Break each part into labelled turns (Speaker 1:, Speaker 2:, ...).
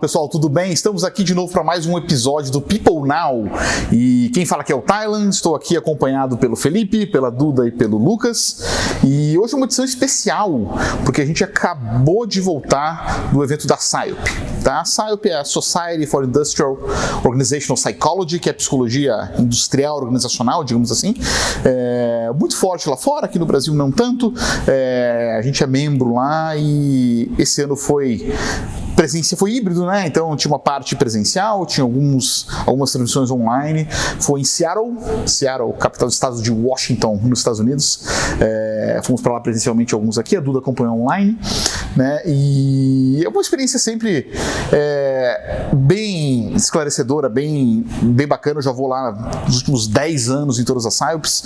Speaker 1: pessoal, tudo bem? Estamos aqui de novo para mais um episódio do People Now. E quem fala aqui é o Thailand, estou aqui acompanhado pelo Felipe, pela Duda e pelo Lucas. E hoje é uma edição especial, porque a gente acabou de voltar do evento da SIOP. Tá? A SIOP é a Society for Industrial Organizational Psychology, que é psicologia industrial organizacional, digamos assim. Muito forte lá fora, aqui no Brasil não tanto. A gente é membro lá e esse ano foi híbrido, né? Então tinha uma parte presencial, tinha algumas transmissões online. Foi em Seattle, capital do estado de Washington, nos Estados Unidos. Fomos para lá presencialmente, alguns aqui, a Duda acompanhou online, né? E é uma experiência sempre bem esclarecedora, bem bacana. Eu já vou lá nos últimos 10 anos em todas as SIOPs.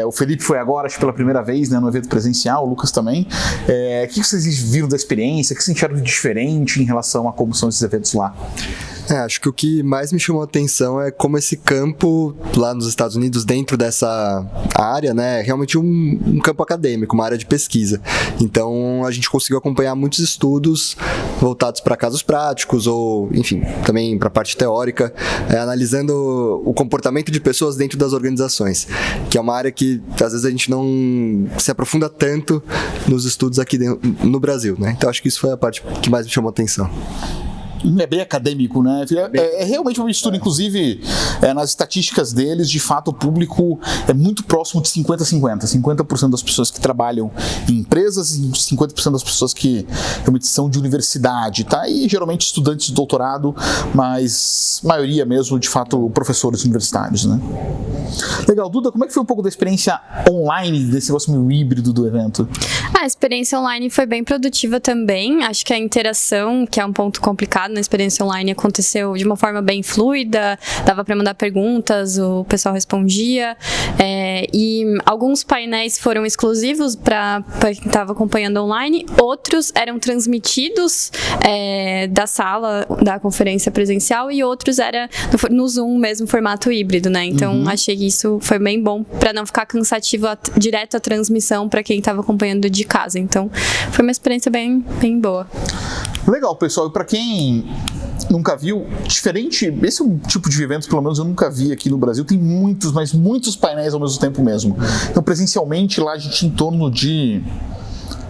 Speaker 1: O Felipe foi agora, acho que pela primeira vez, né, no evento presencial, o Lucas também. O que vocês viram da experiência? O que sentiram de diferente em relação a como são esses eventos lá?
Speaker 2: Acho que o que mais me chamou a atenção é como esse campo lá nos Estados Unidos, dentro dessa área, né, é realmente um campo acadêmico, uma área de pesquisa. Então a gente conseguiu acompanhar muitos estudos voltados para casos práticos ou, enfim, também para a parte teórica, analisando o comportamento de pessoas dentro das organizações, que é uma área que às vezes a gente não se aprofunda tanto nos estudos aqui no Brasil, né? Então acho que isso foi a parte que mais me chamou a atenção.
Speaker 1: É bem acadêmico, né? É realmente um estudo, inclusive, nas estatísticas deles, de fato, o público é muito próximo de 50-50. 50% das pessoas que trabalham em empresas e 50% das pessoas que realmente são de universidade, tá? E geralmente estudantes de doutorado, mas maioria mesmo, de fato, professores universitários, né? Legal. Duda, como é que foi um pouco da experiência online, desse negócio meio híbrido do evento?
Speaker 3: A experiência online foi bem produtiva também. Acho que a interação, que é um ponto complicado na experiência online, aconteceu de uma forma bem fluida, dava para mandar perguntas, o pessoal respondia, e alguns painéis foram exclusivos para quem estava acompanhando online, outros eram transmitidos da sala da conferência presencial e outros era no Zoom mesmo, formato híbrido, né? Então achei que isso foi bem bom para não ficar cansativo direto a transmissão para quem estava acompanhando de casa. Então foi uma experiência bem boa.
Speaker 1: Legal, pessoal. E para quem nunca viu, diferente, esse é um tipo de evento, pelo menos eu nunca vi aqui no Brasil, tem muitos, mas muitos painéis ao mesmo tempo mesmo. Então, presencialmente, lá a gente tinha em torno de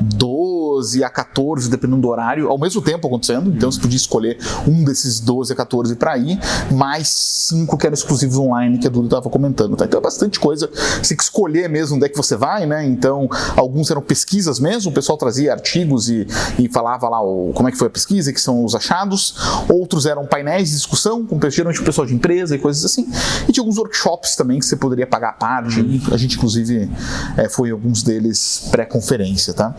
Speaker 1: 12 a 14, dependendo do horário, ao mesmo tempo acontecendo. Então você podia escolher um desses 12 a 14 para ir, mais 5 que eram exclusivos online, que a Duda estava comentando, tá? Então é bastante coisa, você tem que escolher mesmo onde é que você vai, né? Então alguns eram pesquisas mesmo, o pessoal trazia artigos e falava lá como é que foi a pesquisa, que são os achados. Outros eram painéis de discussão, com geralmente o pessoal de empresa e coisas assim. E tinha alguns workshops também que você poderia pagar à parte. A gente inclusive foi em alguns deles pré-conferência, tá?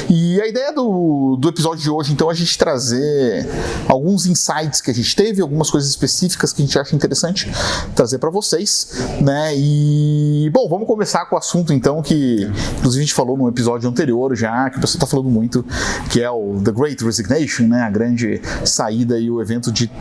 Speaker 1: E a ideia do episódio de hoje, então, é a gente trazer alguns insights que a gente teve, algumas coisas específicas que a gente acha interessante trazer para vocês, né? E, bom, vamos começar com o assunto, então, que inclusive a gente falou no episódio anterior já, que o pessoal está falando muito, que é o The Great Resignation, né? A grande saída e o evento de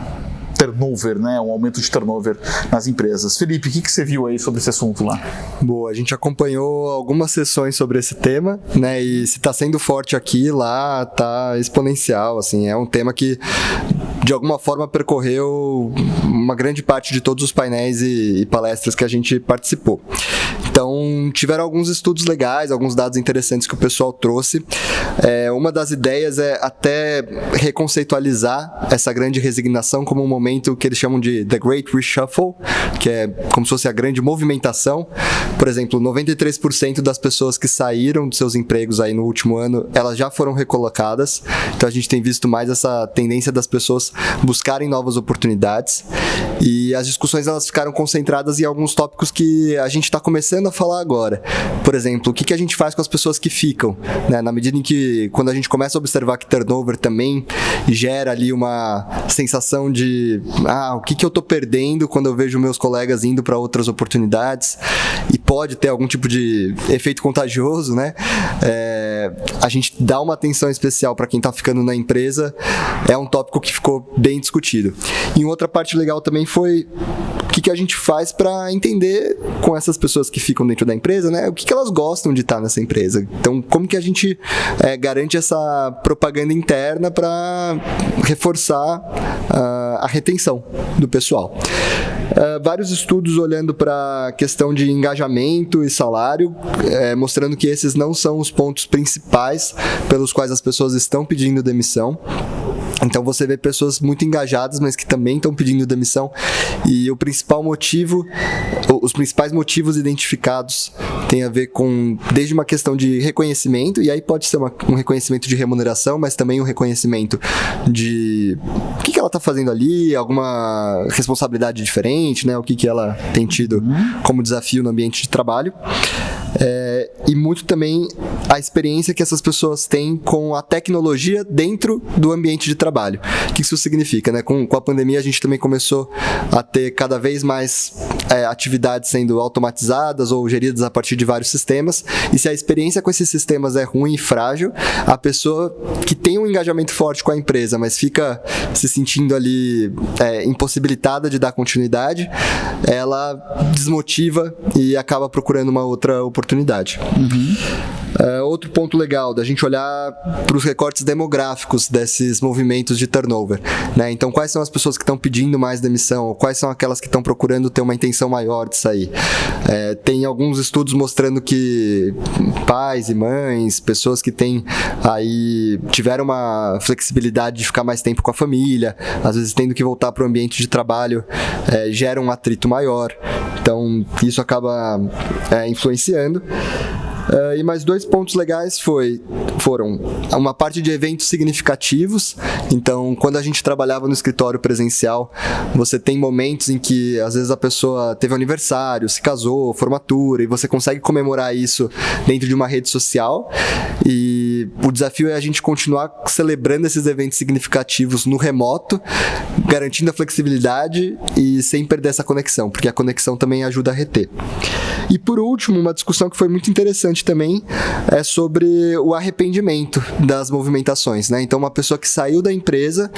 Speaker 1: turnover, né? Um aumento de turnover nas empresas. Felipe, o que você viu aí sobre esse assunto lá?
Speaker 2: Boa, a gente acompanhou algumas sessões sobre esse tema, né? E se tá sendo forte aqui, lá tá exponencial, assim, é um tema que de alguma forma percorreu uma grande parte de todos os painéis e palestras que a gente participou. Então, tiveram alguns estudos legais, alguns dados interessantes que o pessoal trouxe. Uma das ideias é até reconceitualizar essa grande resignação como um momento que eles chamam de The Great Reshuffle, que é como se fosse a grande movimentação. Por exemplo, 93% das pessoas que saíram dos seus empregos aí no último ano, elas já foram recolocadas. Então, a gente tem visto mais essa tendência das pessoas buscarem novas oportunidades. E as discussões elas ficaram concentradas em alguns tópicos que a gente está começando a falar agora. Por exemplo, o que a gente faz com as pessoas que ficam, né? Na medida em que, quando a gente começa a observar que turnover também gera ali uma sensação de o que eu estou perdendo quando eu vejo meus colegas indo para outras oportunidades, e pode ter algum tipo de efeito contagioso, né? A gente dá uma atenção especial para quem está ficando na empresa, é um tópico que ficou bem discutido. E outra parte legal também foi que a gente faz para entender com essas pessoas que ficam dentro da empresa, né, o que elas gostam de estar nessa empresa. Então, como que a gente garante essa propaganda interna para reforçar a retenção do pessoal. Vários estudos olhando para a questão de engajamento e salário, mostrando que esses não são os pontos principais pelos quais as pessoas estão pedindo demissão. Então você vê pessoas muito engajadas, mas que também estão pedindo demissão, e os principais motivos identificados tem a ver com, desde uma questão de reconhecimento, e aí pode ser um reconhecimento de remuneração, mas também um reconhecimento de o que ela está fazendo ali, alguma responsabilidade diferente, né? O que ela tem tido como desafio no ambiente de trabalho. E muito também a experiência que essas pessoas têm com a tecnologia dentro do ambiente de trabalho. O que isso significa, né? Com a pandemia a gente também começou a ter cada vez mais atividades sendo automatizadas ou geridas a partir de vários sistemas, e se a experiência com esses sistemas é ruim e frágil, a pessoa que tem um engajamento forte com a empresa, mas fica se sentindo ali impossibilitada de dar continuidade, ela desmotiva e acaba procurando uma outra oportunidade. Outro ponto legal da gente olhar para os recortes demográficos desses movimentos de turnover, né? Então, quais são as pessoas que estão pedindo mais demissão, ou quais são aquelas que estão procurando ter uma intenção maior de sair? Tem alguns estudos mostrando que pais e mães, pessoas que tiveram uma flexibilidade de ficar mais tempo com a família, às vezes tendo que voltar para o ambiente de trabalho, gera um atrito maior. Então, isso acaba influenciando. E mais 2 pontos legais foram uma parte de eventos significativos. Então, quando a gente trabalhava no escritório presencial, você tem momentos em que às vezes a pessoa teve aniversário, se casou, formatura, e você consegue comemorar isso dentro de uma rede social. E o desafio é a gente continuar celebrando esses eventos significativos no remoto, garantindo a flexibilidade e sem perder essa conexão, porque a conexão também ajuda a reter. E por último, uma discussão que foi muito interessante também é sobre o arrependimento das movimentações, né? Então, uma pessoa que saiu da empresa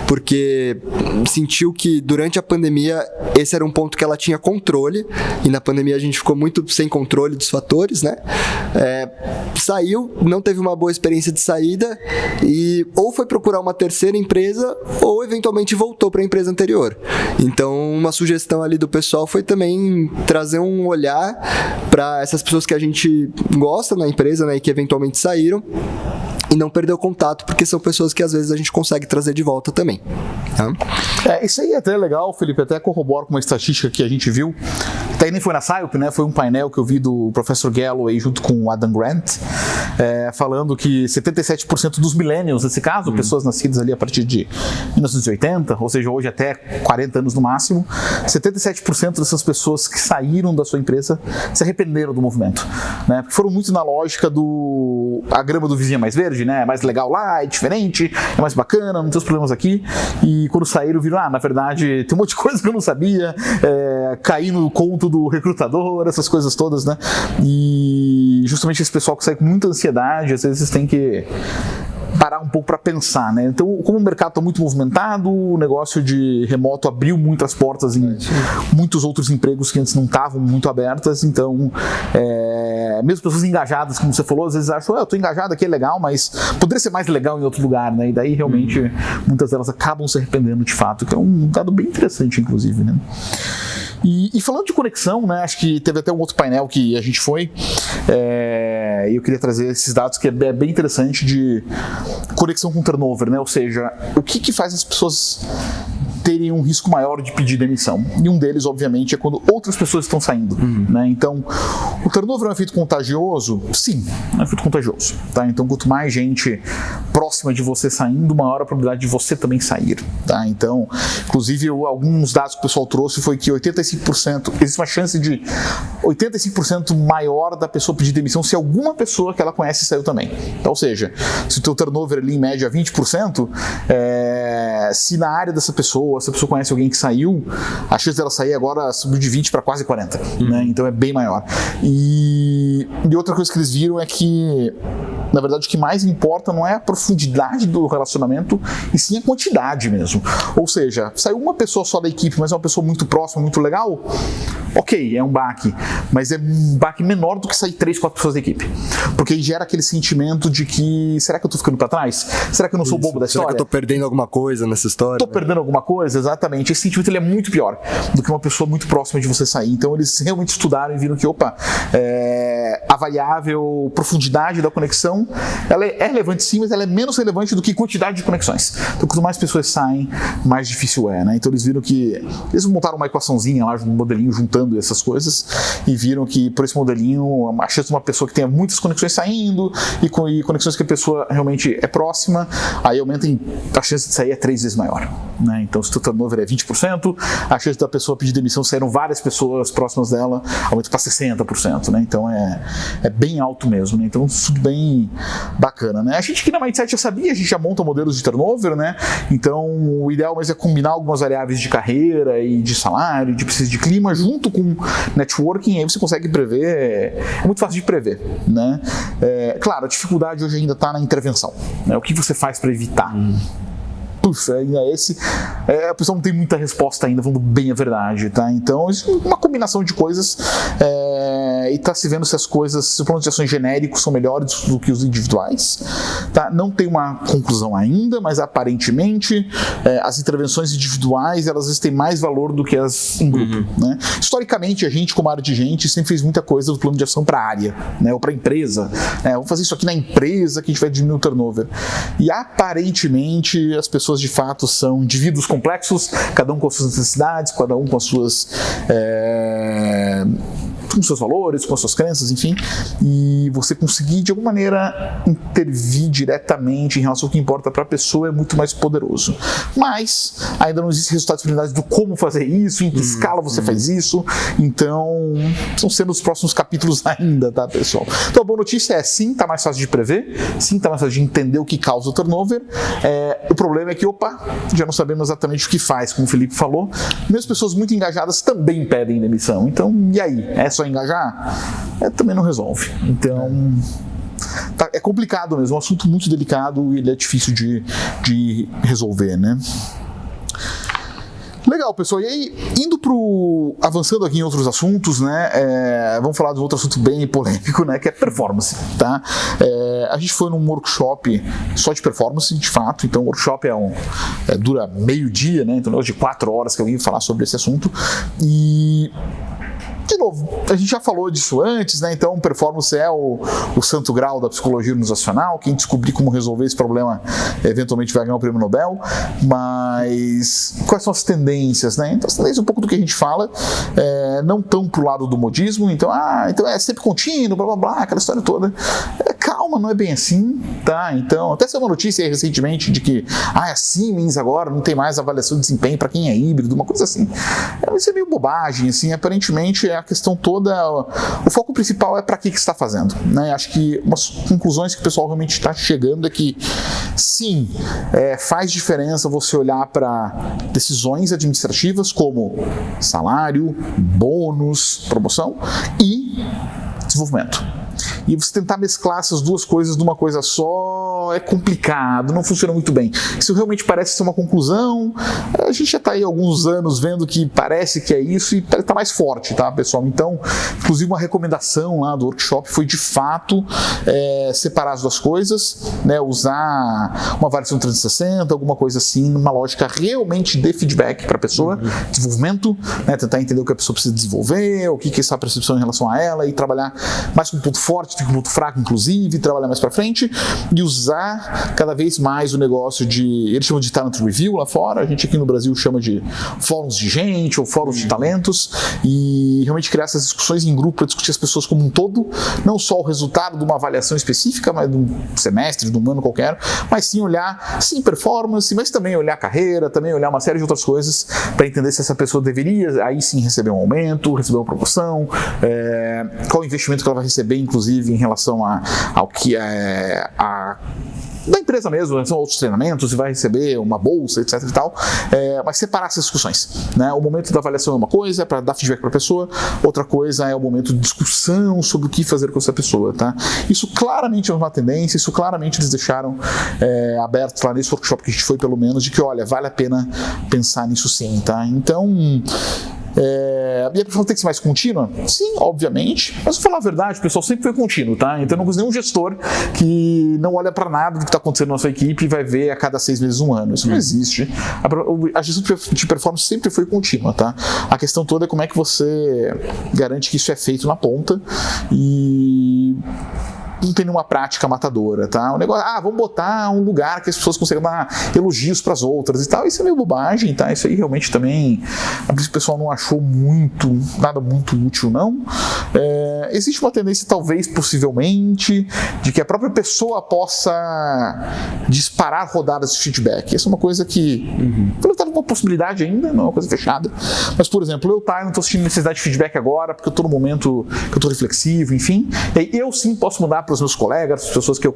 Speaker 2: porque sentiu que durante a pandemia esse era um ponto que ela tinha controle, e na pandemia a gente ficou muito sem controle dos fatores, né? Saiu, não teve uma boa experiência de saída, e ou foi procurar uma terceira empresa ou eventualmente voltou para a empresa anterior. Então, uma sugestão ali do pessoal foi também trazer um olhar para essas pessoas que a gente gosta na empresa, né, e que eventualmente saíram, e não perder o contato, porque são pessoas que às vezes a gente consegue trazer de volta também.
Speaker 1: Isso aí é até legal, Felipe, até corrobora com uma estatística que a gente viu, até nem foi na SIOP, né? Foi um painel que eu vi do Professor Galloway junto com o Adam Grant, falando que 77% dos millennials, nesse caso, pessoas nascidas ali a partir de 1980, ou seja, hoje até 40 anos no máximo, 77% dessas pessoas que saíram da sua empresa se arrependeram do movimento, né? Porque foram muito na lógica a grama do vizinho é mais verde, né? É mais legal lá, é diferente, é mais bacana, não tem os problemas aqui. E quando saíram, viram, na verdade, tem um monte de coisa que eu não sabia, caí no conto do recrutador, essas coisas todas, né? E justamente esse pessoal que sai com muita ansiedade, às vezes tem que parar um pouco para pensar, né? Então, como o mercado está muito movimentado, o negócio de remoto abriu muitas portas em muitos outros empregos que antes não estavam muito abertas. Então, mesmo pessoas engajadas, como você falou, às vezes acham, eu estou engajado aqui, é legal, mas poderia ser mais legal em outro lugar, né? E daí, realmente, muitas delas acabam se arrependendo de fato, que é um dado bem interessante, inclusive, né? E falando de conexão, né, acho que teve até um outro painel que a gente foi, e eu queria trazer esses dados que é bem interessante de conexão com turnover, né? Ou seja, o que faz as pessoas terem um risco maior de pedir demissão. E um deles, obviamente, é quando outras pessoas estão saindo, né? Então, o turnover é um efeito contagioso? Sim, é um efeito contagioso, tá? Então, quanto mais gente próxima de você saindo, maior a probabilidade de você também sair, tá? Então, inclusive, alguns dados que o pessoal trouxe foi que 85%, existe uma chance de 85% maior da pessoa pedir demissão se alguma pessoa que ela conhece saiu também. Então, ou seja, se o teu turnover ali em média é 20%, se na área dessa pessoa, se a pessoa conhece alguém que saiu, a chance dela sair agora subiu de 20 para quase 40, né? Então é bem maior. E outra coisa que eles viram é que Na verdade, o que mais importa não é a profundidade do relacionamento, e sim a quantidade mesmo. Ou seja, saiu uma pessoa só da equipe, mas é uma pessoa muito próxima, muito legal, ok, é um baque, mas é um baque menor do que sair 3, 4 pessoas da equipe. Porque aí gera aquele sentimento de que, será que eu tô ficando pra trás? Será que eu não sou bobo da história?
Speaker 2: Será que eu tô perdendo alguma coisa nessa história?
Speaker 1: Tô perdendo alguma coisa? Exatamente. Esse sentimento ele é muito pior do que uma pessoa muito próxima de você sair. Então eles realmente estudaram e viram que, a variável profundidade da conexão, ela é relevante sim, mas ela é menos relevante do que quantidade de conexões. Então quanto mais pessoas saem, mais difícil é, né? Então eles viram que, eles montaram uma equaçãozinha lá, um modelinho juntando essas coisas, e viram que por esse modelinho, a chance de uma pessoa que tenha muitas conexões saindo e conexões que a pessoa realmente é próxima, aí aumenta a chance de sair é 3 vezes maior, né? Então se o turnover é 20%, a chance da pessoa pedir demissão, saíram várias pessoas próximas dela, aumenta para 60%, né? Então é bem alto mesmo, né? Então tudo bem bacana, né? A gente aqui na Mindset já sabia, a gente já monta modelos de turnover, né? Então o ideal mesmo é combinar algumas variáveis de carreira e de salário, de precisa de clima, junto com networking, aí você consegue prever, é muito fácil de prever, né? Claro, a dificuldade hoje ainda está na intervenção, né? O que você faz para evitar? Puxa, a pessoa não tem muita resposta ainda, falando bem a verdade, tá? Então, uma combinação de coisas, e tá se vendo se as coisas, se os planos de ações genéricos são melhores do que os individuais, tá? Não tem uma conclusão ainda, mas aparentemente as intervenções individuais, elas têm mais valor do que as em grupo, né? Historicamente, a gente, como área de gente, sempre fez muita coisa do plano de ação para a área, né? Ou para a empresa, né? Vamos fazer isso aqui na empresa que a gente vai diminuir o turnover. E aparentemente, as pessoas de fato são indivíduos complexos, cada um com as suas necessidades, cada um com as suas com seus valores, com as suas crenças, enfim, e você conseguir de alguma maneira intervir diretamente em relação ao que importa para a pessoa é muito mais poderoso. Mas ainda não existe resultados finais do como fazer isso, em que escala você faz isso, então estão sendo os próximos capítulos ainda, tá, pessoal? Então a boa notícia é sim, tá mais fácil de prever, sim, tá mais fácil de entender o que causa o turnover. O problema é que, já não sabemos exatamente o que faz, como o Felipe falou, mesmo pessoas muito engajadas também pedem demissão, então e aí? É só engajar? Também não resolve. Então é complicado mesmo, é um assunto muito delicado e ele é difícil de resolver, né? Legal, pessoal. E aí, avançando aqui em outros assuntos, né? Vamos falar de outro assunto bem polêmico, né? Que é performance, tá? A gente foi num workshop só de performance, de fato. Então, o workshop dura meio dia, né? Então, de 4 horas que eu vim falar sobre esse assunto. E de novo, a gente já falou disso antes, né? Então, performance é o santo grau da psicologia organizacional. Quem descobrir como resolver esse problema eventualmente vai ganhar o prêmio Nobel. Mas quais são as tendências, né? Então, as tendências um pouco do que a gente fala, não tão pro lado do modismo. Então, então é sempre contínuo, blá blá blá, aquela história toda. Calma, não é bem assim, tá? Então, até saiu uma notícia aí recentemente de que a Siemens agora não tem mais avaliação de desempenho para quem é híbrido, uma coisa assim. Isso é meio bobagem, assim, aparentemente a questão toda, o foco principal é para que está fazendo, né? Acho que umas conclusões que o pessoal realmente está chegando é que sim, faz diferença você olhar para decisões administrativas como salário, bônus, promoção e desenvolvimento. E você tentar mesclar essas duas coisas numa coisa só é complicado, não funciona muito bem. Isso realmente parece ser uma conclusão. A gente já está aí há alguns anos vendo que parece que é isso e está mais forte, tá, pessoal? Então, inclusive uma recomendação lá do workshop foi de fato separar as duas coisas, né? Usar uma avaliação 360, alguma coisa assim, uma lógica realmente de feedback para a pessoa, desenvolvimento, né? Tentar entender o que a pessoa precisa desenvolver, o que é essa percepção em relação a ela e trabalhar mais com um ponto forte do que um ponto fraco, inclusive, trabalhar mais para frente e usar cada vez mais o negócio eles chamam de talent review lá fora, a gente aqui no Brasil chama de fóruns de gente ou fóruns de talentos, e realmente criar essas discussões em grupo para discutir as pessoas como um todo, não só o resultado de uma avaliação específica, mas de um semestre, de um ano qualquer, mas sim olhar, sim, performance, mas também olhar carreira, também olhar uma série de outras coisas para entender se essa pessoa deveria aí sim receber um aumento, receber uma promoção, qual o investimento que ela vai receber, inclusive em relação ao que é da empresa mesmo, são outros treinamentos, você vai receber uma bolsa, etc e tal, mas separar essas discussões, né? O momento da avaliação é uma coisa, para dar feedback para a pessoa, outra coisa é o momento de discussão sobre o que fazer com essa pessoa, tá? Isso claramente é uma tendência, isso claramente eles deixaram aberto lá nesse workshop que a gente foi, pelo menos, de que, olha, vale a pena pensar nisso sim, tá? Então, a minha performance tem que ser mais contínua? Sim, obviamente, mas vou falar a verdade, o pessoal sempre foi contínuo, tá? Então eu não conheço nenhum gestor que não olha para nada do que está acontecendo na sua equipe e vai ver a cada 6 meses, 1 ano. Isso não existe. A gestão de performance sempre foi contínua, tá? A questão toda é como é que você garante que isso é feito na ponta e não tem nenhuma prática matadora, tá? O negócio, vamos botar um lugar que as pessoas consigam dar elogios para as outras e tal, isso é meio bobagem, tá? Isso aí realmente também, o pessoal não achou nada muito útil, não. Existe uma tendência, talvez, possivelmente, de que a própria pessoa possa disparar rodadas de feedback. Essa é uma coisa que, não está uma possibilidade ainda, não é uma coisa fechada, mas, por exemplo, eu não estou sentindo necessidade de feedback agora, porque eu estou no momento que eu estou reflexivo, enfim, e aí eu sim posso mudar para os meus colegas, as pessoas que eu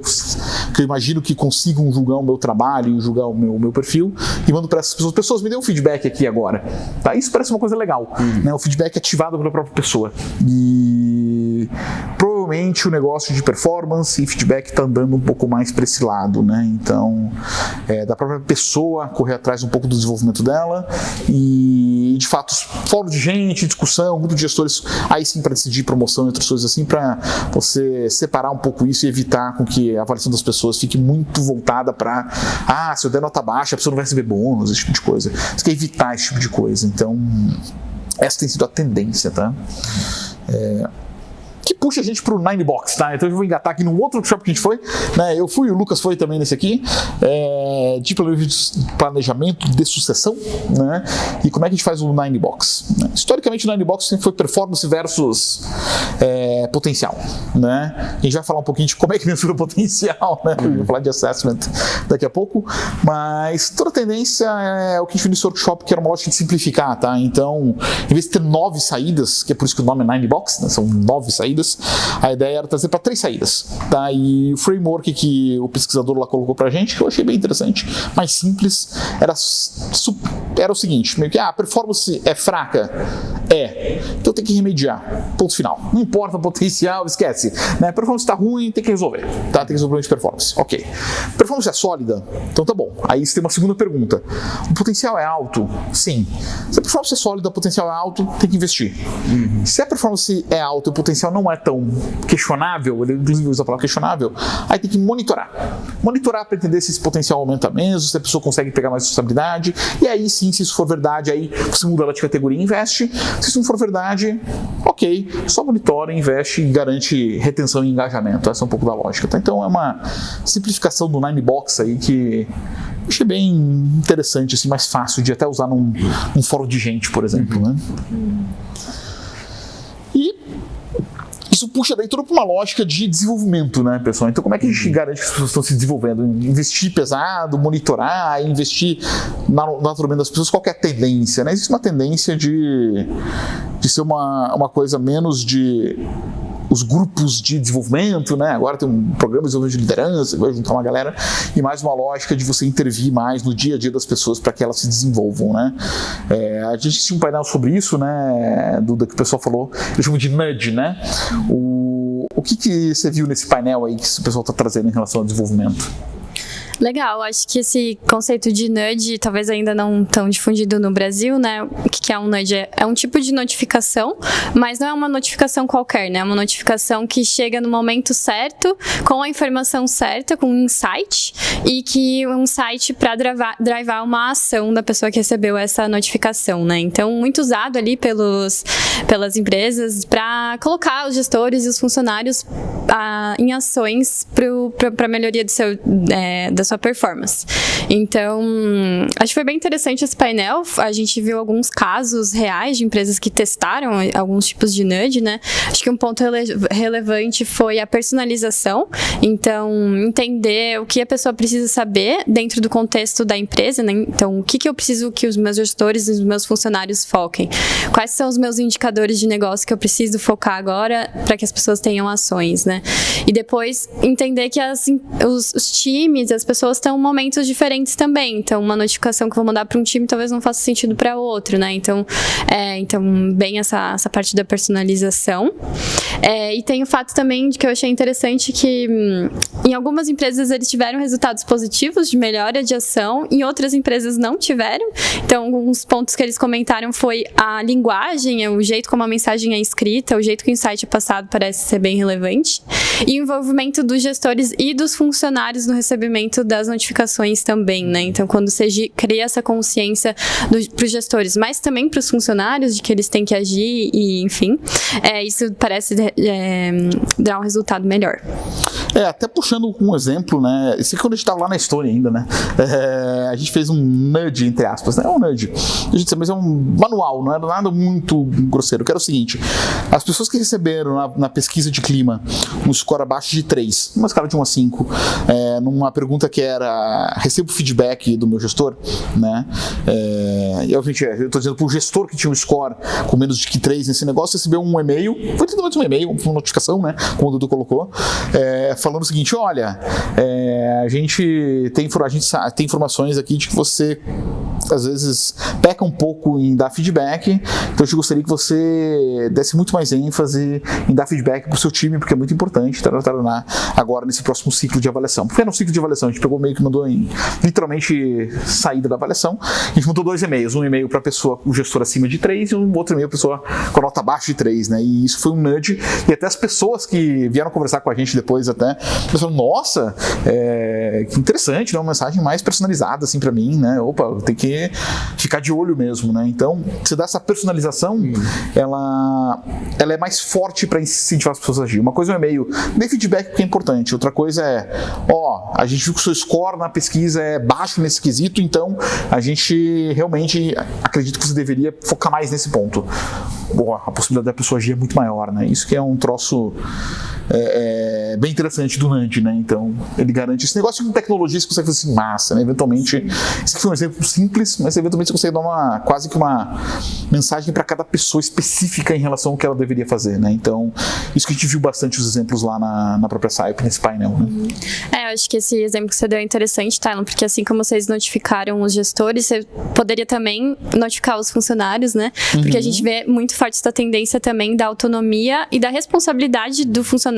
Speaker 1: imagino que consigam julgar o meu trabalho e julgar o meu perfil, e mando para essas pessoas, me dê um feedback aqui agora, tá? Isso parece uma coisa legal, né? O feedback ativado pela própria pessoa, e provavelmente o negócio de performance e feedback está andando um pouco mais para esse lado, né? Então, da própria pessoa correr atrás um pouco do desenvolvimento dela e, de fato, fórum de gente, discussão, grupo de gestores, aí sim para decidir promoção e outras coisas assim, para você separar um pouco isso e evitar com que a avaliação das pessoas fique muito voltada para se eu der nota baixa, a pessoa não vai receber bônus, esse tipo de coisa. Você quer evitar esse tipo de coisa. Então, essa tem sido a tendência, tá? Que puxa a gente pro Ninebox, tá? Então eu vou engatar aqui num outro workshop que a gente foi, né? Eu fui, o Lucas foi também nesse aqui, de planejamento de sucessão, né? E como é que a gente faz o Ninebox, né? Historicamente o Ninebox sempre foi performance versus potencial, né? A gente vai falar um pouquinho de como é que mensura o potencial, né? Eu vou falar de assessment daqui a pouco, mas toda a tendência é o que a gente viu nesse workshop, que era uma lógica de simplificar, tá? Então, em vez de ter 9 saídas, que é por isso que o nome é Ninebox, né? São 9 saídas, a ideia era trazer para 3 saídas, tá? E o framework que o pesquisador lá colocou pra gente, que eu achei bem interessante, mais simples, era o seguinte, meio que, a performance é fraca? Então tem que remediar, ponto final. Não importa o potencial, esquece, né? Performance está ruim, tem que resolver, tá? Tem que resolver o problema de performance, ok. Performance é sólida? Então tá bom. Aí você tem uma segunda pergunta. O potencial é alto? Sim. Se a performance é sólida, o potencial é alto, tem que investir. Se a performance é alta e o potencial não é tão questionável, ele inclusive usa a palavra questionável, aí tem que monitorar. Monitorar para entender se esse potencial aumenta mesmo, se a pessoa consegue pegar mais responsabilidade, e aí sim, se isso for verdade, aí você muda ela de categoria e investe. Se isso não for verdade, ok, só monitora, investe e garante retenção e engajamento. Essa é um pouco da lógica, tá? Então é uma simplificação do Ninebox aí que eu achei bem interessante, assim, mais fácil de até usar num fórum de gente, por exemplo, né? E isso puxa daí toda uma lógica de desenvolvimento, né, pessoal? Então, como é que a gente garante que as pessoas estão se desenvolvendo? Investir pesado, monitorar, investir na naturalmente das pessoas, qual que é a tendência, né? Existe uma tendência de ser uma coisa menos de os grupos de desenvolvimento, né? Agora tem um programa de desenvolvimento de liderança, vai juntar uma galera, e mais uma lógica de você intervir mais no dia a dia das pessoas para que elas se desenvolvam, né? A gente tinha um painel sobre isso, né? Do que o pessoal falou, eles chamam de nudge, né? O que você viu nesse painel aí que o pessoal está trazendo em relação ao desenvolvimento?
Speaker 3: Legal, acho que esse conceito de nudge talvez ainda não tão difundido no Brasil, né? O que é um nudge? É um tipo de notificação, mas não é uma notificação qualquer, né? É uma notificação que chega no momento certo, com a informação certa, com um insight, e que um insight para drivar uma ação da pessoa que recebeu essa notificação, né? Então, muito usado ali pelas empresas para colocar os gestores e os funcionários em ações para a melhoria da sua performance. Então, acho que foi bem interessante esse painel. A gente viu alguns casos reais de empresas que testaram alguns tipos de nudge, né? Acho que um ponto relevante foi a personalização. Então, entender o que a pessoa precisa saber dentro do contexto da empresa, né? Então, o que eu preciso que os meus gestores e os meus funcionários foquem? Quais são os meus indicadores de negócio que eu preciso focar agora para que as pessoas tenham ações, né? né? E depois entender que os times, as pessoas estão em momentos diferentes também. Então, uma notificação que eu vou mandar para um time talvez não faça sentido para outro, né? Então, bem essa parte da personalização. E tem o fato também de que eu achei interessante que em algumas empresas eles tiveram resultados positivos de melhora de ação, em outras empresas não tiveram. Então, alguns pontos que eles comentaram foi a linguagem, o jeito como a mensagem é escrita, o jeito que o insight é passado parece ser bem relevante, e o envolvimento dos gestores e dos funcionários no recebimento das notificações também, né? Então, quando você cria essa consciência para os gestores, mas também para os funcionários de que eles têm que agir e, enfim, isso parece dar um resultado melhor.
Speaker 1: Até puxando um exemplo, né? Isso é quando a gente estava lá na Estônia ainda, né? A gente fez um nudge, entre aspas, né? É um nudge. A gente, mas é um manual, não era nada muito grosseiro. Que era o seguinte: as pessoas que receberam na pesquisa de clima um score abaixo de 3, uma escala de 1 a 5, numa pergunta que era: recebo feedback do meu gestor, né? E obviamente, eu estou dizendo para o gestor que tinha um score com menos de que 3 nesse negócio, recebeu um e-mail, foi totalmente um e-mail, uma notificação, né? Como o Dudu colocou, falando o seguinte: olha, a gente tem informações aqui de que você às vezes peca um pouco em dar feedback, então eu gostaria que você desse muito mais ênfase em dar feedback para o seu time, porque é muito importante agora nesse próximo ciclo de avaliação. Porque era um ciclo de avaliação, a gente pegou meio que mandou literalmente saída da avaliação, a gente mandou 2 e-mails, um e-mail para a pessoa, o gestor acima de 3, e um outro e-mail para a pessoa com a nota abaixo de 3, né? E isso foi um nudge, e até as pessoas que vieram conversar com a gente depois até pensaram: nossa, que interessante, né? Uma mensagem mais personalizada assim para mim, né? Opa, tem que ficar de olho mesmo, né? Então, você dá essa personalização, ela é mais forte para incentivar as pessoas a agir. Uma coisa é um e-mail, dê feedback porque é importante. Outra coisa é: a gente viu que o seu score na pesquisa é baixo nesse quesito, então a gente realmente acredita que você deveria focar mais nesse ponto. A possibilidade da pessoa agir é muito maior, né? Isso que é um troço bem interessante do nudge, né? Então, ele garante esse negócio com tecnologias que você consegue fazer assim, massa, né? Eventualmente, esse foi um exemplo simples, mas eventualmente você consegue dar quase que uma mensagem para cada pessoa específica em relação ao que ela deveria fazer, né? Então, isso que a gente viu bastante os exemplos lá na própria SAIP, nesse painel, né?
Speaker 3: Eu acho que esse exemplo que você deu é interessante, Tylon, porque assim como vocês notificaram os gestores, você poderia também notificar os funcionários, né? Porque a gente vê muito forte essa tendência também da autonomia e da responsabilidade do funcionário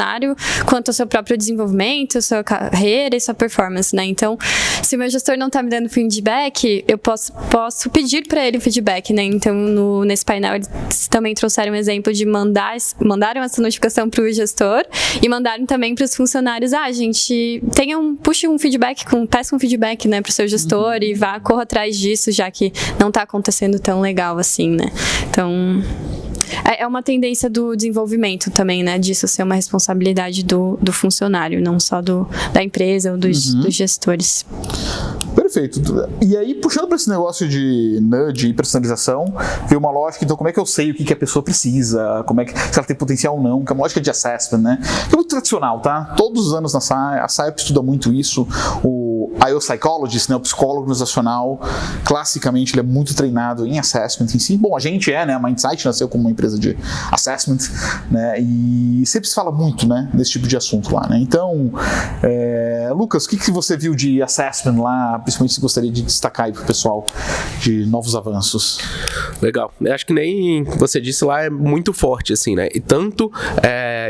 Speaker 3: quanto ao seu próprio desenvolvimento, sua carreira e sua performance, né? Então, se o meu gestor não está me dando feedback, eu posso pedir para ele feedback, né? Então, nesse painel, eles também trouxeram um exemplo de mandaram essa notificação para o gestor e mandaram também para os funcionários: gente, puxe um feedback, peça um feedback, né, para o seu gestor e corra atrás disso, já que não está acontecendo tão legal assim, né? Então, é uma tendência do desenvolvimento também, né? Disso ser uma responsabilidade do funcionário, não só da empresa ou dos gestores.
Speaker 1: Perfeito. E aí, puxando para esse negócio de nudge e personalização, veio uma lógica: então, como é que eu sei o que a pessoa precisa, se ela tem potencial ou não, que é uma lógica de assessment, né? Que é muito tradicional, tá? Todos os anos a SAIP estuda muito isso. O IO Psychologist, né, o psicólogo organizacional, classicamente ele é muito treinado em assessment em si. Bom, a gente né? A Mindsight nasceu como uma empresa de assessment, né? E sempre se fala muito, né, desse tipo de assunto lá, né? Então, Lucas, o que você viu de assessment lá, principalmente se gostaria de destacar aí para o pessoal de novos avanços?
Speaker 4: Legal. Eu acho que nem você disse lá, é muito forte, assim, né? E tanto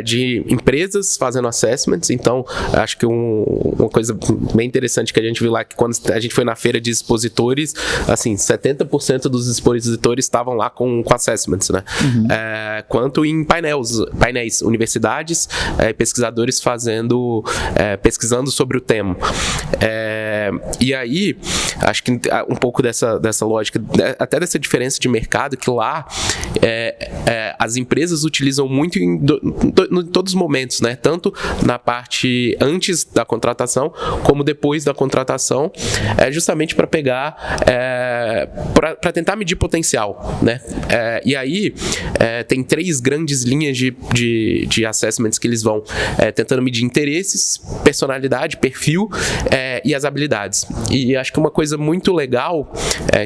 Speaker 4: de empresas fazendo assessments, então acho que uma coisa bem interessante que a gente viu lá, que quando a gente foi na feira de expositores, assim, 70% dos expositores estavam lá com assessments, né? Quanto em painéis, universidades, pesquisadores pesquisando sobre o tema. E aí, acho que um pouco dessa lógica, até dessa diferença de mercado, que lá as empresas utilizam muito em todos os momentos, né? Tanto na parte antes da contratação, como depois da contratação, justamente para pegar, para tentar medir potencial, né? E aí, tem 3 grandes linhas de assessments que eles vão tentando medir interesses, personalidade, perfil e as habilidades. E acho que uma coisa muito legal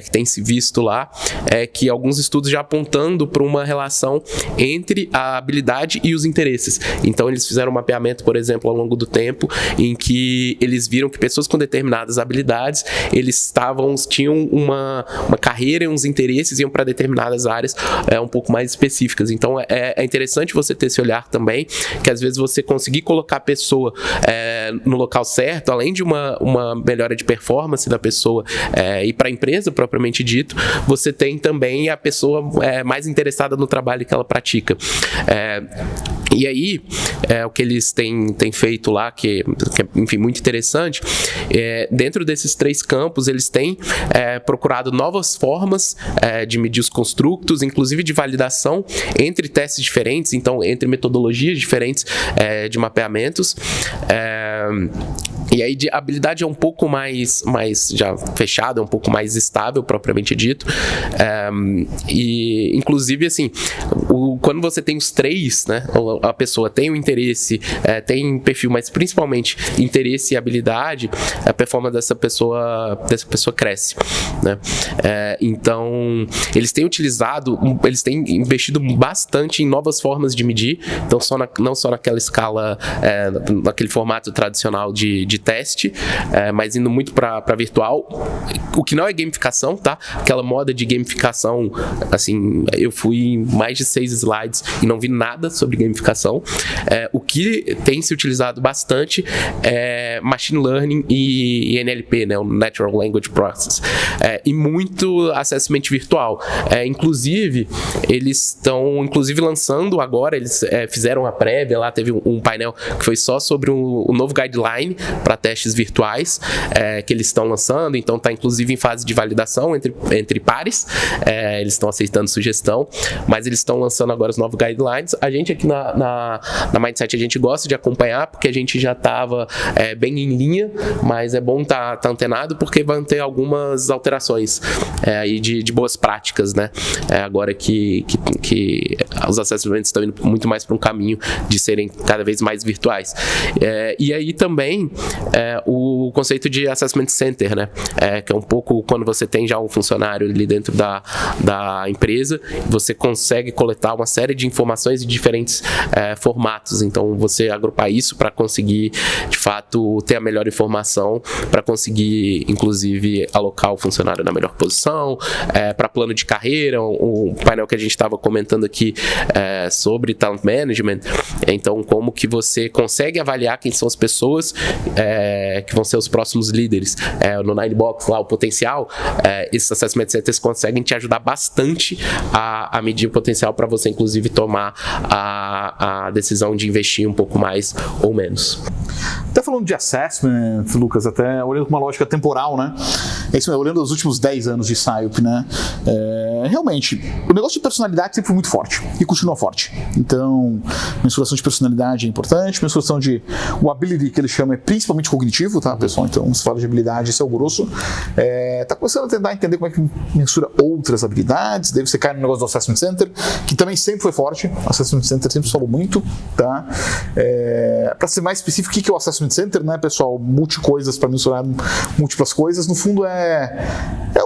Speaker 4: que tem se visto lá é que alguns estudos já apontando olhando para uma relação entre a habilidade e os interesses. Então eles fizeram um mapeamento, por exemplo, ao longo do tempo, em que eles viram que pessoas com determinadas habilidades, eles tinham uma carreira e uns interesses, iam para determinadas áreas um pouco mais específicas. Então é interessante você ter esse olhar também, que às vezes você conseguir colocar a pessoa no local certo, além de uma melhora de performance da pessoa e para a empresa propriamente dito, você tem também a pessoa mais interessada no trabalho que ela pratica. E aí, o que eles têm feito lá, que é, enfim, muito interessante, dentro desses 3 campos, eles têm procurado novas formas de medir os construtos, inclusive de validação entre testes diferentes, então entre metodologias diferentes de mapeamentos. E aí a habilidade é um pouco mais já fechada, é um pouco mais estável, propriamente dito. E, inclusive, assim, quando você tem os 3, né, a pessoa tem o interesse, tem perfil, mas principalmente interesse e habilidade, a performance dessa pessoa cresce, né? Então, eles têm investido bastante em novas formas de medir, então não só naquela escala, naquele formato tradicional de teste, mas indo muito para virtual, o que não é gamificação, tá? Aquela moda de gamificação, assim, eu fui em mais de 6 slides e não vi nada sobre gamificação. O que tem se utilizado bastante é machine learning e NLP, né? O Natural Language Process, e muito assessment virtual. Inclusive, eles estão lançando agora, eles fizeram a prévia, lá teve um painel que foi só sobre o novo guideline para testes virtuais que eles estão lançando, então está inclusive em fase de validação entre pares, eles estão aceitando sugestão, mas eles estão lançando agora os novos guidelines. A gente aqui na Mindset, a gente gosta de acompanhar, porque a gente já estava bem em linha, mas é bom tá antenado, porque vão ter algumas alterações aí de boas práticas, né? Agora que os assessments estão indo muito mais para um caminho de serem cada vez mais virtuais. E aí também o conceito de Assessment Center, né? Que é um pouco quando você tem já um funcionário ali dentro da empresa, você consegue coletar uma série de informações de diferentes formatos, então você agrupar isso para conseguir, de fato, ter a melhor informação, para conseguir, inclusive, alocar o funcionário na melhor posição, para plano de carreira, o painel que a gente estava comentando aqui sobre talent management, então como que você consegue avaliar quem são as pessoas que vão ser os próximos líderes. No Ninebox, lá, o potencial, esses assessment centers conseguem te ajudar bastante a medir o potencial para você, inclusive, tomar a decisão de investir um pouco mais ou menos.
Speaker 1: Até falando de assessment, Lucas, até olhando com uma lógica temporal, né? É isso mesmo, olhando os últimos 10 anos de SciUp, né? Realmente, o negócio de personalidade sempre foi muito forte e continua forte. Então, mensuração de personalidade é importante, mensuração de o ability, que ele chama, é principalmente cognitivo, tá, pessoal? Então, se fala de habilidade, esse é o grosso. Tá começando a tentar entender como é que mensura outras habilidades, daí você cai no negócio do Assessment Center, que também sempre foi forte, o Assessment Center sempre falou muito, tá? Para ser mais específico, o que é o Assessment Center, né, pessoal? Multi-coisas para mensurar múltiplas coisas, no fundo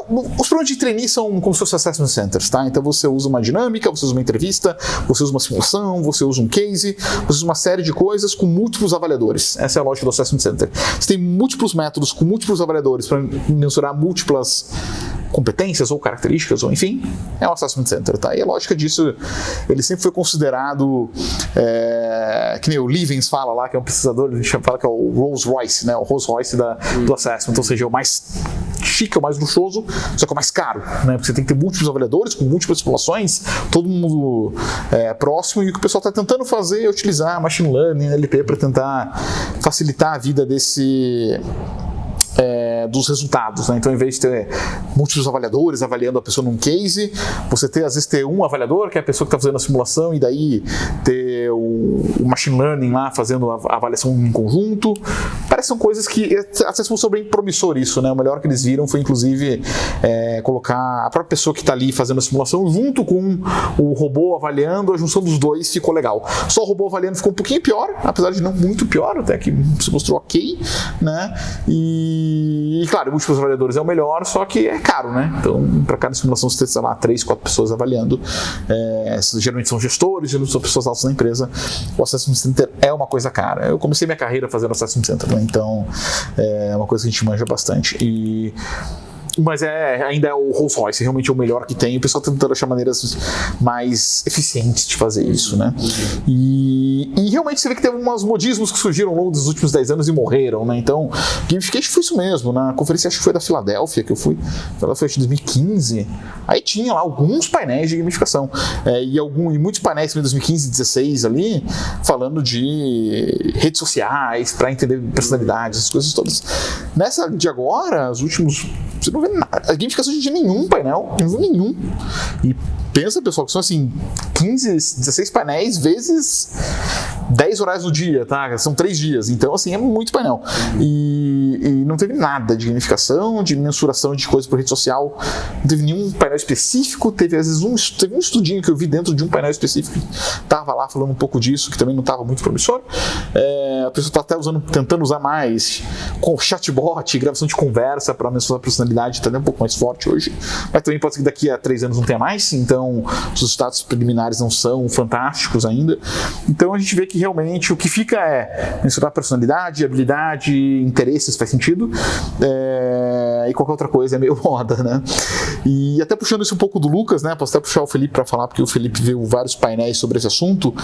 Speaker 1: os programas de trainee são como se fossem Assessment Centers, tá? Então você usa uma dinâmica, você usa uma entrevista, você usa uma simulação, você usa um case, você usa uma série de coisas com múltiplos avaliadores. Essa é a lógica do Assessment Center. Você tem múltiplos métodos com múltiplos avaliadores para mensurar múltiplas competências ou características, ou enfim, é um Assessment Center, tá? E a lógica disso, ele sempre foi considerado, que nem o Livens fala lá, que é um pesquisador, a gente fala que é o Rolls Royce, né? O Rolls Royce do Assessment, ou seja, é o mais chique, é o mais luxuoso, só que é o mais caro, né? Porque você tem que ter múltiplos avaliadores, com múltiplas simulações, todo mundo próximo, e o que o pessoal está tentando fazer é utilizar Machine Learning, NLP, para tentar facilitar a vida dos resultados, né? Então, em vez de ter múltiplos avaliadores avaliando a pessoa num case, você às vezes ter um avaliador, que é a pessoa que está fazendo a simulação, e daí ter o machine learning lá fazendo a avaliação em conjunto. parece que são coisas que até fosse bem promissor isso, né? O melhor que eles viram foi, inclusive, colocar a própria pessoa que está ali fazendo a simulação junto com o robô avaliando, a junção dos dois ficou legal. Só o robô avaliando ficou um pouquinho pior, apesar de não muito pior, até que se mostrou ok, né? E claro, múltiplos avaliadores é o melhor, só que é caro, né? Então, para cada simulação você tem, sei lá, 3, 4 pessoas avaliando. Geralmente são gestores, geralmente são pessoas altas na empresa. O Assessment Center é uma coisa cara. Eu comecei minha carreira fazendo Assessment Center, né? Então é uma coisa que a gente manja bastante. Mas ainda é o Rolls Royce, realmente é o melhor que tem. O pessoal está tentando achar maneiras mais eficientes de fazer isso, né? E realmente você vê que teve uns modismos que surgiram ao longo dos últimos 10 anos e morreram, né? Então, gamification foi isso mesmo. Na conferência, acho que foi da Filadélfia que eu fui, ela foi em 2015. Aí tinha lá alguns painéis de gamificação. E muitos painéis em 2015 e 2016 ali, falando de redes sociais, para entender personalidades, essas coisas todas. Nessa de agora, os últimos. Você não vê nada. A gamificação não tinha nenhum painel, não viu nenhum. E pensa, pessoal, que são assim 15, 16 painéis vezes 10 horários do dia, tá? São 3 dias, então assim, é muito painel. E não teve nada de gamificação, de mensuração de coisas por rede social, não teve nenhum painel específico, teve às vezes teve um estudinho que eu vi dentro de um painel específico, tava lá falando um pouco disso, que também não tava muito promissor. A pessoa tá até tentando usar mais com chatbot, gravação de conversa para mensurar a personalidade, tá um pouco mais forte hoje, mas também pode ser que daqui a 3 anos não tenha mais, então os resultados preliminares não são fantásticos ainda. Então a gente vê que realmente o que fica é mensurar personalidade, habilidade, interesses, faz sentido, e qualquer outra coisa é meio moda, né? E até puxando isso um pouco do Lucas, né? Posso até puxar o Felipe para falar, porque o Felipe viu vários painéis sobre esse assunto,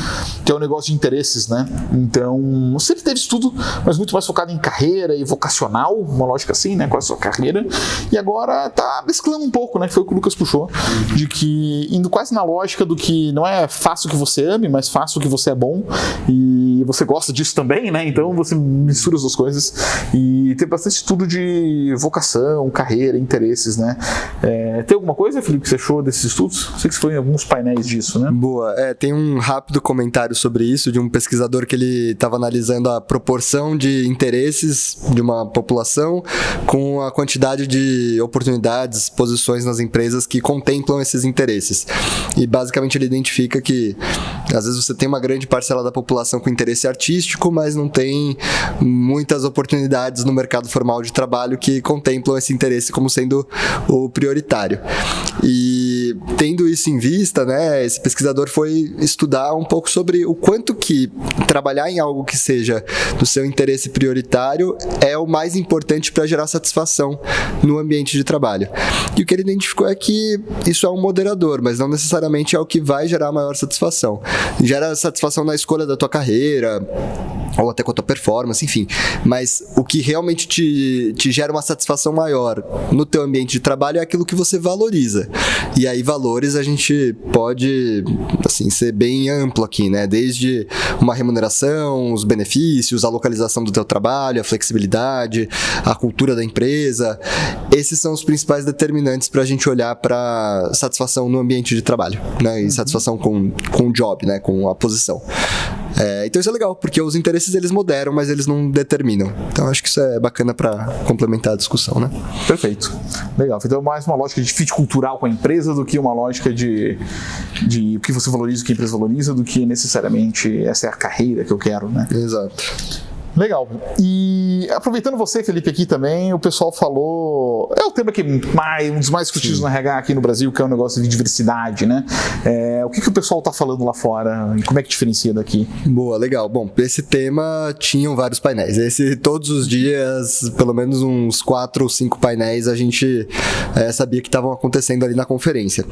Speaker 1: que é o negócio de interesses, né? Então, sempre teve estudo, mas muito mais focado em carreira e vocacional, uma lógica assim, né? Com a sua carreira. E agora tá mesclando um pouco, né? Que foi o que o Lucas puxou, de que indo quase na lógica do que não é faça o que você ame, mas faça o que você é bom e você gosta disso também, né? Então você mistura as duas coisas e tem bastante estudo de vocação, carreira, interesses, né? Tem alguma coisa, Felipe, que você achou desses estudos? Sei que você foi em alguns painéis disso, né?
Speaker 2: Boa. Tem um rápido comentário sobre isso de um pesquisador que ele estava analisando a proporção de interesses de uma população com a quantidade de oportunidades, posições nas empresas que contemplam esses interesses. E basicamente ele identifica que às vezes você tem uma grande parcela da população com interesse artístico, mas não tem muitas oportunidades no mercado formal de trabalho que contemplam esse interesse como sendo o prioritário. E tendo isso em vista, né, esse pesquisador foi estudar um pouco sobre o quanto que trabalhar em algo que seja do seu interesse prioritário é o mais importante para gerar satisfação no ambiente de trabalho. E o que ele identificou é que isso é um moderador, mas não necessariamente é o que vai gerar maior satisfação. Gera satisfação na escolha da tua carreira, ou até com a tua performance, enfim. Mas o que realmente te gera uma satisfação maior no teu ambiente de trabalho é aquilo que você valoriza. E aí valores a gente pode, assim, ser bem amplo aqui, né? Desde uma remuneração, os benefícios, a localização do teu trabalho, a flexibilidade, a cultura da empresa. Esses são os principais determinantes para a gente olhar para satisfação no ambiente de trabalho, né? E satisfação com o job, né? Com a posição. Então isso é legal, porque os interesses eles moderam, mas eles não determinam. Então acho que isso é bacana para complementar a discussão, né?
Speaker 1: Perfeito. Legal. Então é mais uma lógica de fit cultural com a empresa do que uma lógica de o que você valoriza, o que a empresa valoriza, do que necessariamente essa é a carreira que eu quero, né?
Speaker 2: Exato.
Speaker 1: Legal. E aproveitando você, Felipe, aqui também, o pessoal falou... É o tema que um dos mais discutidos no RH aqui no Brasil, que é o negócio de diversidade, né? O que o pessoal está falando lá fora e como é que diferencia daqui?
Speaker 2: Boa, legal. Bom, esse tema tinham vários painéis. Todos os dias, pelo menos uns 4 ou 5 painéis, a gente sabia que estavam acontecendo ali na conferência.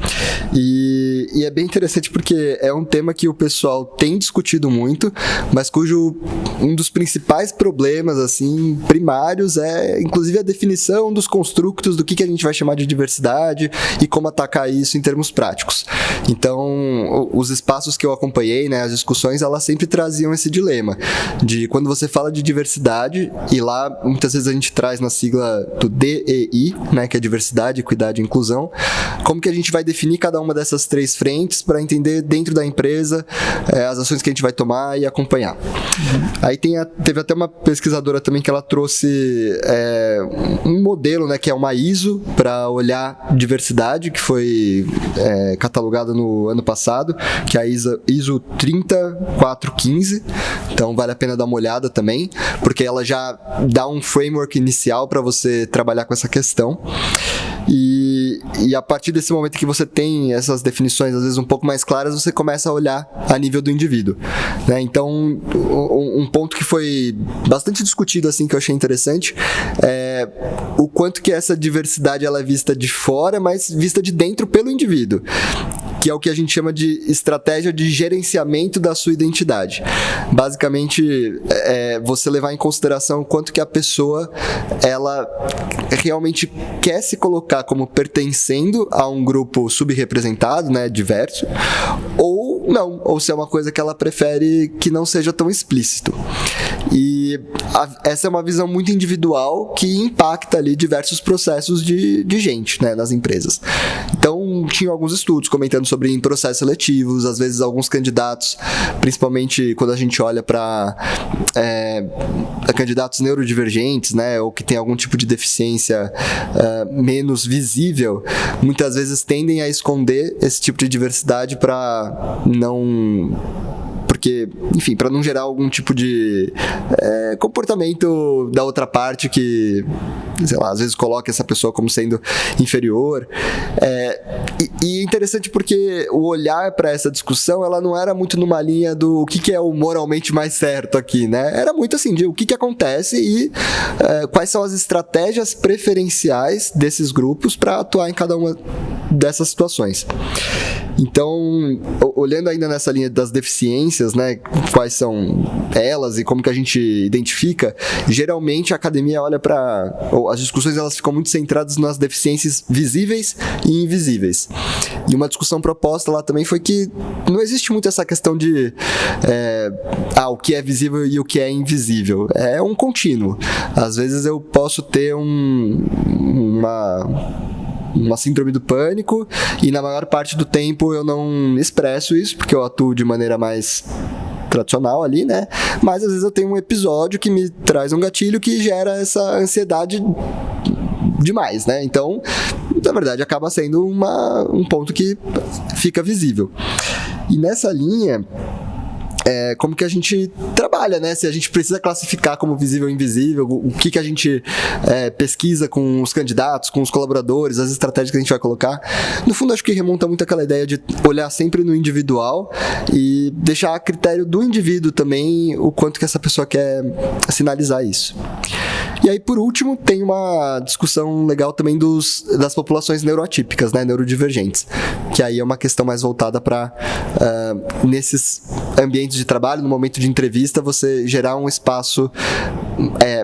Speaker 2: E é bem interessante porque é um tema que o pessoal tem discutido muito, mas cujo um dos principais problemas assim primários é inclusive a definição dos construtos do que a gente vai chamar de diversidade e como atacar isso em termos práticos. Então, os espaços que eu acompanhei, né, as discussões, elas sempre traziam esse dilema de quando você fala de diversidade, e lá muitas vezes a gente traz na sigla do DEI, né, que é diversidade, equidade e inclusão, como que a gente vai definir cada uma dessas 3 diferentes frentes para entender dentro da empresa as ações que a gente vai tomar e acompanhar. Aí teve até uma pesquisadora também que ela trouxe um modelo, né, que é uma ISO para olhar diversidade, que foi catalogada no ano passado, que é a ISO 30415. Então vale a pena dar uma olhada também, porque ela já dá um framework inicial para você trabalhar com essa questão. E a partir desse momento que você tem essas definições, às vezes um pouco mais claras, você começa a olhar a nível do indivíduo, né? Então, um ponto que foi bastante discutido, assim, que eu achei interessante, é o quanto que essa diversidade ela é vista de fora, mas vista de dentro pelo indivíduo, que é o que a gente chama de estratégia de gerenciamento da sua identidade. Basicamente, você levar em consideração o quanto que a pessoa ela realmente quer se colocar como pertencendo a um grupo subrepresentado, né, diverso, ou não, ou se é uma coisa que ela prefere que não seja tão explícito. E essa é uma visão muito individual que impacta ali diversos processos de gente, né, nas empresas. Então, tinha alguns estudos comentando sobre em processos seletivos, às vezes alguns candidatos, principalmente quando a gente olha para candidatos neurodivergentes, né, ou que tem algum tipo de deficiência menos visível, muitas vezes tendem a esconder esse tipo de diversidade para não... Porque, enfim, para não gerar algum tipo de comportamento da outra parte que, sei lá, às vezes coloca essa pessoa como sendo inferior. E é interessante porque o olhar para essa discussão, ela não era muito numa linha do o que é o moralmente mais certo aqui, né? Era muito assim, de o que acontece e quais são as estratégias preferenciais desses grupos para atuar em cada uma dessas situações. Então, olhando ainda nessa linha das deficiências, né, quais são elas e como que a gente identifica, geralmente a academia olha para... As discussões elas ficam muito centradas nas deficiências visíveis e invisíveis. E uma discussão proposta lá também foi que não existe muito essa questão de o que é visível e o que é invisível. É um contínuo. Às vezes eu posso ter uma síndrome do pânico e na maior parte do tempo eu não expresso isso porque eu atuo de maneira mais tradicional ali, né? Mas às vezes eu tenho um episódio que me traz um gatilho que gera essa ansiedade demais, né? Então, na verdade, acaba sendo um ponto que fica visível. E nessa linha... como que a gente trabalha, né? Se a gente precisa classificar como visível ou invisível, o que a gente pesquisa com os candidatos, com os colaboradores, as estratégias que a gente vai colocar. No fundo, acho que remonta muito àquela ideia de olhar sempre no individual e deixar a critério do indivíduo também o quanto que essa pessoa quer sinalizar isso. E aí, por último, tem uma discussão legal também das populações neuroatípicas, né, neurodivergentes, que aí é uma questão mais voltada para nesses ambientes de trabalho, no momento de entrevista, você gerar um espaço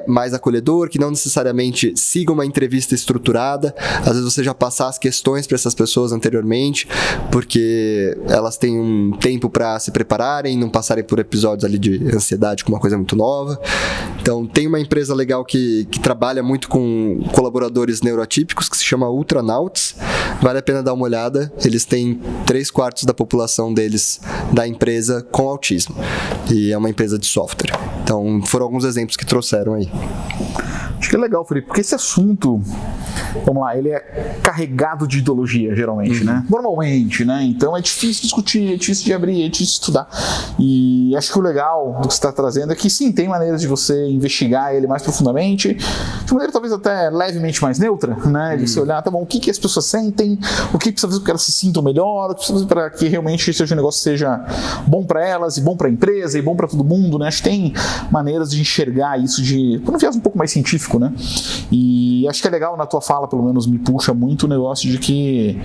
Speaker 2: mais acolhedor, que não necessariamente siga uma entrevista estruturada. Às vezes você já passar as questões para essas pessoas anteriormente, porque elas têm um tempo para se prepararem, não passarem por episódios ali de ansiedade com uma coisa muito nova. Então, tem uma empresa legal que trabalha muito com colaboradores neuroatípicos, que se chama Ultranauts. Vale a pena dar uma olhada. Eles têm 3/4 da população deles, da empresa, com autismo. E é uma empresa de software. Então, foram alguns exemplos que trouxeram aí.
Speaker 1: Acho que é legal, Felipe, porque esse assunto, vamos lá, ele é carregado de ideologia, geralmente, né? Normalmente, né? Então é difícil discutir, é difícil de abrir, é difícil de estudar. E acho que o legal do que você está trazendo é que sim, tem maneiras de você investigar ele mais profundamente, de maneira talvez até levemente mais neutra, né? De você olhar, tá bom, o que as pessoas sentem, o que precisa fazer para que elas se sintam melhor, o que precisa fazer para que realmente seja um negócio seja bom para elas, e bom para a empresa, e bom para todo mundo, né? Acho que tem maneiras de enxergar isso por um viés um pouco mais científico, né? E acho que é legal na tua fala, pelo menos me puxa muito o negócio de que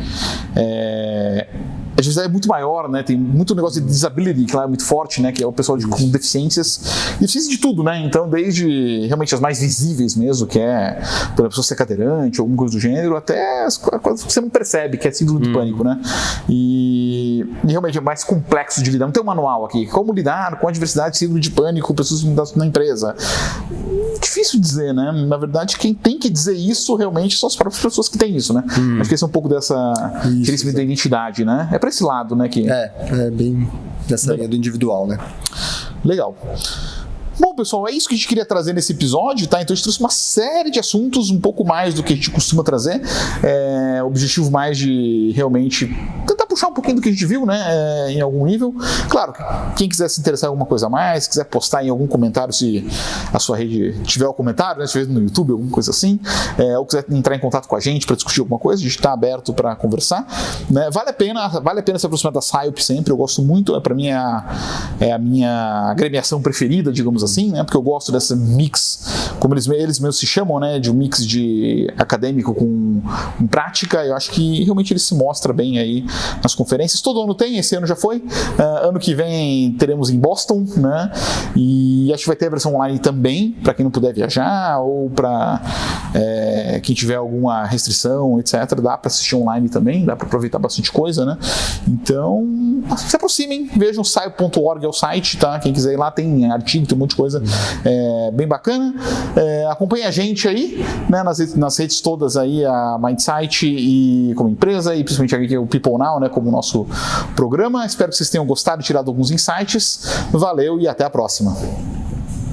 Speaker 1: a diversidade é muito maior, né? Tem muito negócio de disability, que lá é muito forte, né? Que é o pessoal com deficiências de tudo, né? Então, desde realmente as mais visíveis mesmo, que é por a pessoa ser cadeirante ou alguma coisa do gênero, até as coisas que você não percebe, que é síndrome do pânico, né? E realmente é mais complexo de lidar. Não tem um manual aqui. Como lidar com a diversidade, síndrome de pânico, pessoas na empresa. Difícil dizer, né? Na verdade, quem tem que dizer isso realmente são as próprias pessoas que têm isso, né? Acho que esse é um pouco dessa crescimento da identidade, né? É para esse lado, né?
Speaker 2: É bem nessa linha do individual, né?
Speaker 1: Legal. Bom, pessoal, é isso que a gente queria trazer nesse episódio, tá? Então a gente trouxe uma série de assuntos, um pouco mais do que a gente costuma trazer. Objetivo mais de realmente tentar puxar um pouquinho do que a gente viu, né? Em algum nível. Claro, quem quiser se interessar em alguma coisa a mais, quiser postar em algum comentário, se a sua rede tiver o comentário, né? Se tiver no YouTube, alguma coisa assim, ou quiser entrar em contato com a gente para discutir alguma coisa, a gente está aberto para conversar, né? Vale a pena se aproximar da SciOp sempre, eu gosto muito, para mim é a minha agremiação preferida, digamos assim, né? Porque eu gosto dessa mix, como eles mesmos se chamam, né? De um mix de acadêmico com prática. Eu acho que realmente ele se mostra bem aí nas conferências. Todo ano tem, esse ano já foi. Ano que vem teremos em Boston, né? E acho que vai ter a versão online também, para quem não puder viajar ou para quem tiver alguma restrição, etc. Dá para assistir online também, dá para aproveitar bastante coisa, né? Então, se aproximem, vejam scio.org é o site, tá? Quem quiser ir lá, tem artigo, tem um monte de coisa bem bacana. Acompanhe a gente aí, né, nas redes todas aí, a Mindsight e como empresa, e principalmente aqui o People Now, né, como nosso programa. Espero que vocês tenham gostado e tirado alguns insights. Valeu e até a próxima.